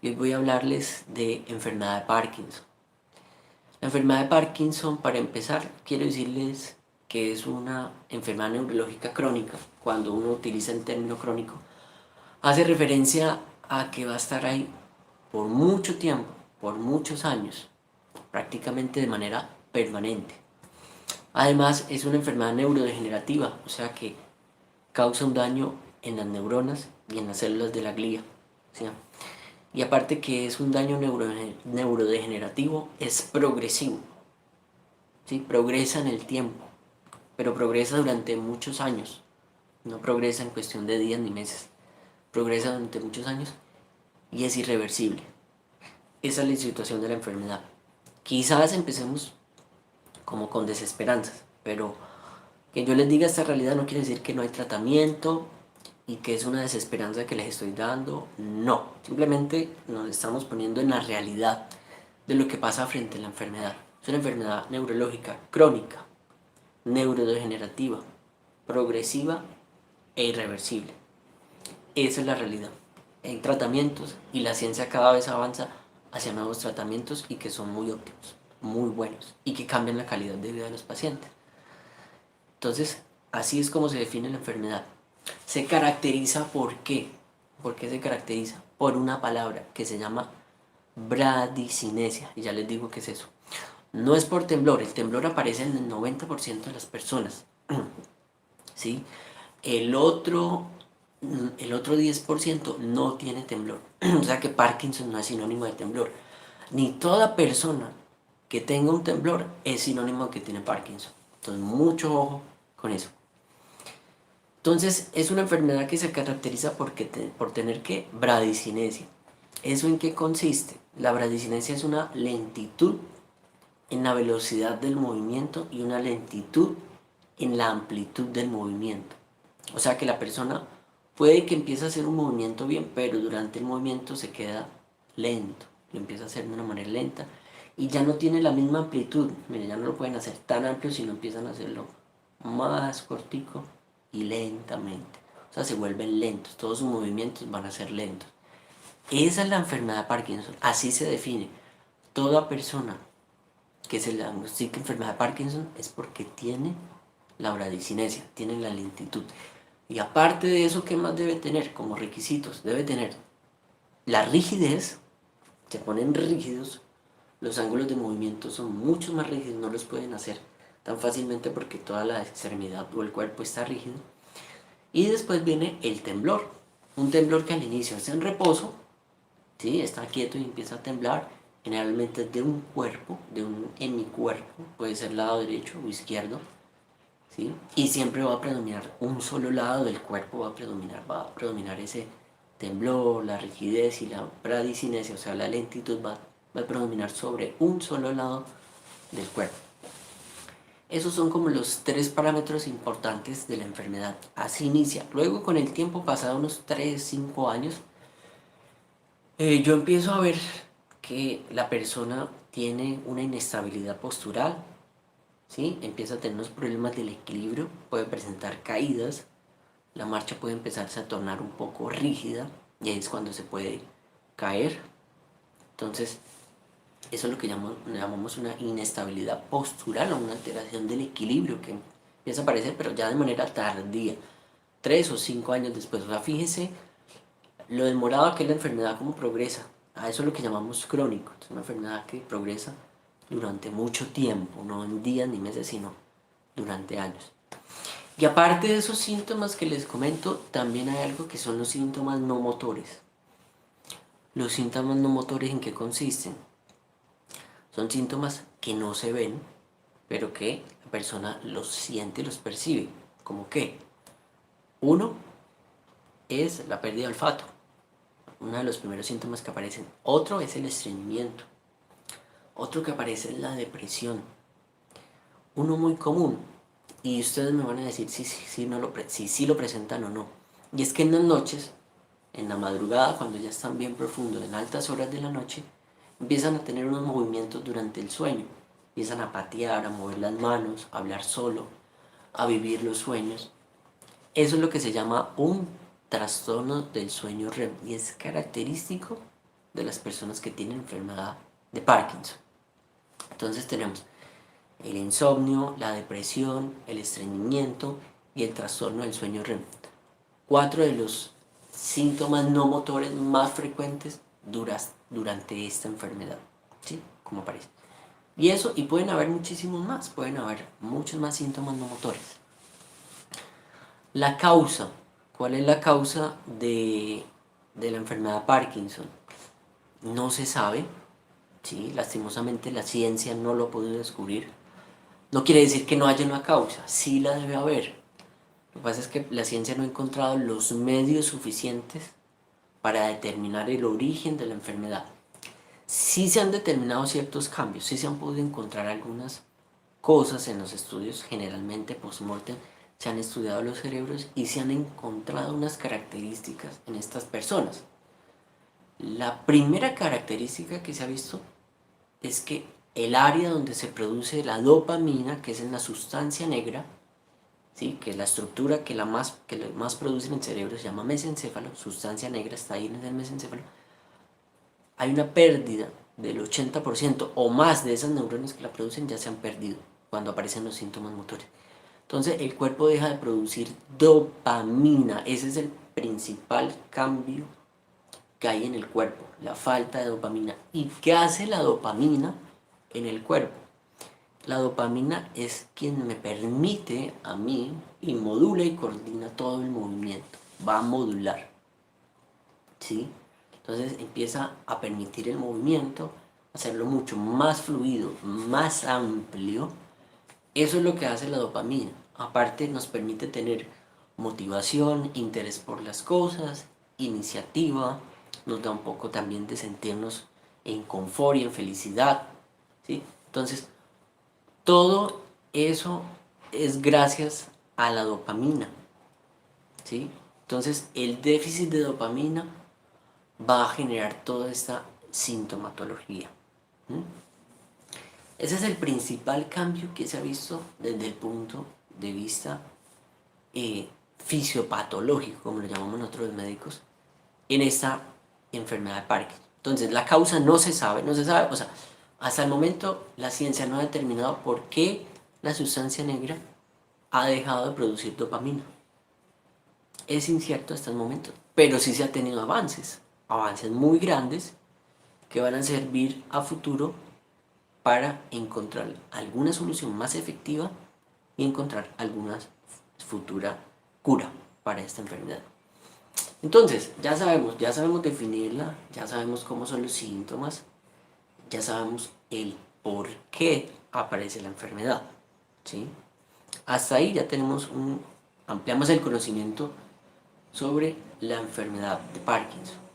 y hoy voy a hablarles de enfermedad de Parkinson. La enfermedad de Parkinson, para empezar, quiero decirles que es una enfermedad neurológica crónica. Cuando uno utiliza el término crónico, hace referencia a que va a estar ahí por mucho tiempo, por muchos años, prácticamente de manera permanente. Además, es una enfermedad neurodegenerativa, o sea que causa un daño en las neuronas y en las células de la glía. ¿Sí? Y aparte que es un daño neurodegenerativo, es progresivo. ¿Sí? Progresa en el tiempo, pero progresa durante muchos años. No progresa en cuestión de días ni meses. Progresa durante muchos años y es irreversible. Esa es la situación de la enfermedad. Quizás empecemos como con desesperanzas, pero que yo les diga esta realidad no quiere decir que no hay tratamiento y que es una desesperanza que les estoy dando. No, simplemente nos estamos poniendo en la realidad de lo que pasa frente a la enfermedad. Es una enfermedad neurológica crónica, neurodegenerativa, progresiva e irreversible. Esa es la realidad. Hay tratamientos y la ciencia cada vez avanza hacia nuevos tratamientos y que son muy óptimos, muy buenos y que cambian la calidad de vida de los pacientes. Entonces, así es como se define la enfermedad. Se caracteriza ¿por qué? ¿Por qué se caracteriza? Por una palabra que se llama bradicinesia. Y ya les digo qué es eso. No es por temblor, el temblor aparece en el 90% de las personas. ¿Sí? El otro, el otro 10% no tiene temblor. O sea que Parkinson no es sinónimo de temblor. Ni toda persona que tenga un temblor es sinónimo de que tiene Parkinson. Entonces, mucho ojo con eso. Entonces, es una enfermedad que se caracteriza por tener que bradicinesia. ¿Eso en qué consiste? La bradicinesia es una lentitud en la velocidad del movimiento y una lentitud en la amplitud del movimiento. O sea que la persona puede que empiece a hacer un movimiento bien, pero durante el movimiento se queda lento. Lo empieza a hacer de una manera lenta y ya no tiene la misma amplitud. Mire, ya no lo pueden hacer tan amplio, sino empiezan a hacerlo más cortico y lentamente. O sea, se vuelven lentos. Todos sus movimientos van a ser lentos. Esa es la enfermedad de Parkinson. Así se define. Toda persona que se le diagnostica enfermedad de Parkinson es porque tiene la bradicinesia, tiene la lentitud. Y aparte de eso, ¿qué más debe tener como requisitos? Debe tener la rigidez, se ponen rígidos, los ángulos de movimiento son mucho más rígidos, no los pueden hacer tan fácilmente porque toda la extremidad o el cuerpo está rígido. Y después viene el temblor, un temblor que al inicio es en reposo, ¿sí? Está quieto y empieza a temblar, generalmente de un cuerpo, de un hemicuerpo, puede ser lado derecho o izquierdo, ¿sí? Y siempre va a predominar un solo lado del cuerpo, va a predominar ese temblor, la rigidez y la bradicinesia, o sea, la lentitud va a predominar sobre un solo lado del cuerpo. Esos son como los tres parámetros importantes de la enfermedad. Así inicia. Luego, con el tiempo, pasado unos 3 5 años, yo empiezo a ver que la persona tiene una inestabilidad postural, ¿sí? Empieza a tener unos problemas del equilibrio, puede presentar caídas, la marcha puede empezarse a tornar un poco rígida y ahí es cuando se puede caer. Entonces, eso es lo que llamamos una inestabilidad postural o una alteración del equilibrio que empieza a aparecer, pero ya de manera tardía, 3 o 5 años después. O sea, fíjese lo demorado que es la enfermedad, cómo progresa. A eso es lo que llamamos crónico. Es una enfermedad que progresa durante mucho tiempo, no en días ni meses, sino durante años. Y aparte de esos síntomas que les comento, también hay algo que son los síntomas no motores. Los síntomas no motores, ¿en qué consisten? Son síntomas que no se ven, pero que la persona los siente y los percibe. ¿Cómo qué? Uno es la pérdida de olfato, uno de los primeros síntomas que aparecen. Otro es el estreñimiento. Otro que aparece es la depresión. Uno muy común, y ustedes me van a decir si lo presentan o no. Y es que en las noches, en la madrugada, cuando ya están bien profundos, en altas horas de la noche, empiezan a tener unos movimientos durante el sueño. Empiezan a patear, a mover las manos, a hablar solo, a vivir los sueños. Eso es lo que se llama un trastorno del sueño REM y es característico de las personas que tienen enfermedad de Parkinson. Entonces tenemos el insomnio, la depresión, el estreñimiento y el trastorno del sueño REM. 4 de los síntomas no motores más frecuentes durante esta enfermedad, ¿sí? Como aparece. Y eso, y pueden haber muchísimos más, pueden haber muchos más síntomas no motores. La causa, ¿cuál es la causa de la enfermedad de Parkinson? No se sabe, ¿sí? Lastimosamente la ciencia no lo ha podido descubrir. No quiere decir que no haya una causa, sí la debe haber. Lo que pasa es que la ciencia no ha encontrado los medios suficientes para determinar el origen de la enfermedad. Sí se han determinado ciertos cambios, sí se han podido encontrar algunas cosas en los estudios, generalmente post-mortem, se han estudiado los cerebros y se han encontrado unas características en estas personas. La primera característica que se ha visto es que el área donde se produce la dopamina, que es en la sustancia negra, ¿sí? Que es la estructura que más produce en el cerebro, se llama mesencéfalo, sustancia negra está ahí en el mesencéfalo, hay una pérdida del 80% o más de esas neuronas que la producen ya se han perdido cuando aparecen los síntomas motores. Entonces el cuerpo deja de producir dopamina, ese es el principal cambio que hay en el cuerpo, la falta de dopamina. ¿Y qué hace la dopamina en el cuerpo? La dopamina es quien me permite a mí y modula y coordina todo el movimiento, va a modular, ¿sí? Entonces empieza a permitir el movimiento, hacerlo mucho más fluido, más amplio. Eso es lo que hace la dopamina. Aparte nos permite tener motivación, interés por las cosas, iniciativa, nos da un poco también de sentirnos en confort y en felicidad, ¿sí? Entonces, todo eso es gracias a la dopamina, ¿sí? Entonces, el déficit de dopamina va a generar toda esta sintomatología. Ese es el principal cambio que se ha visto desde el punto de vista fisiopatológico, como lo llamamos nosotros los médicos, en esta enfermedad de Parkinson. Entonces, la causa no se sabe, o sea, hasta el momento la ciencia no ha determinado por qué la sustancia negra ha dejado de producir dopamina. Es incierto hasta el momento, pero sí se ha tenido avances muy grandes que van a servir a futuro para encontrar alguna solución más efectiva y encontrar alguna futura cura para esta enfermedad. Entonces, ya sabemos definirla, ya sabemos cómo son los síntomas, ya sabemos el por qué aparece la enfermedad, ¿sí? Hasta ahí ya ampliamos el conocimiento sobre la enfermedad de Parkinson.